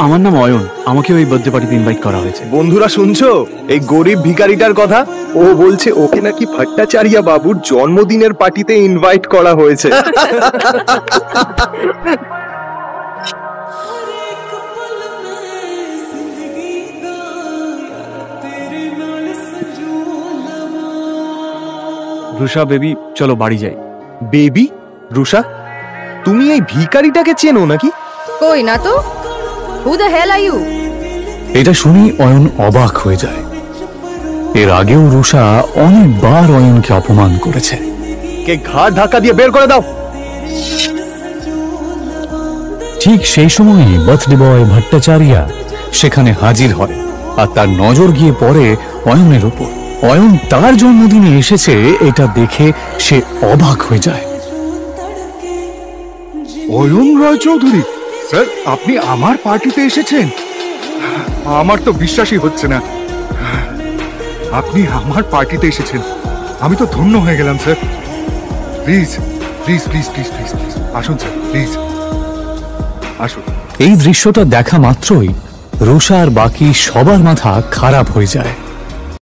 আমার নাম অয়ন, আমাকে ওই বার্থডে পার্টিতে ইনভাইট করা হয়েছে। বন্ধুরা শুনছো এই গরিব ভিখারিটার কথা? ও বলছে ওকে নাকি ভট্টাচার্য বাবুর জন্মদিনের পার্টিতে ইনভাইট করা হয়েছে। রুষা বেবি, চলো বাড়ি যাই। বেবি? রুষা, তুমি এই ভিখারিটাকে চেনো নাকি? কই না তো। Who the hell are you? এটা শুনি অয়ন অবাক হয়ে যায়। এর আগেও রুষা অনেকবার অয়নকে অপমান করেছে। কে ঘাড় ধাক্কা দিয়ে বের করে দাও। ঠিক সেই সময়ই বার্থডে বয় ভট্টাচার্য সেখানে হাজির হয়, আর তার নজর গিয়ে পড়ে অয়নের উপর। অয়ন তার জন্মদিনে এসেছে এটা দেখে সে অবাক হয়ে যায়। অয়ন রায়চৌধুরী স্যার, আপনি আমার পার্টিতে এসেছেন? আমার তো বিশ্বাসই হচ্ছে না। আপনি আমার পার্টিতে এসেছেন, আমি তো ধন্য হয়ে গেলাম sir. Please please please please please please আসুন স্যার, প্লিজ আসুন। এই দৃশ্যটা দেখা মাত্রই রুষা আর বাকি সবার মাথা খারাপ হয়ে যায়।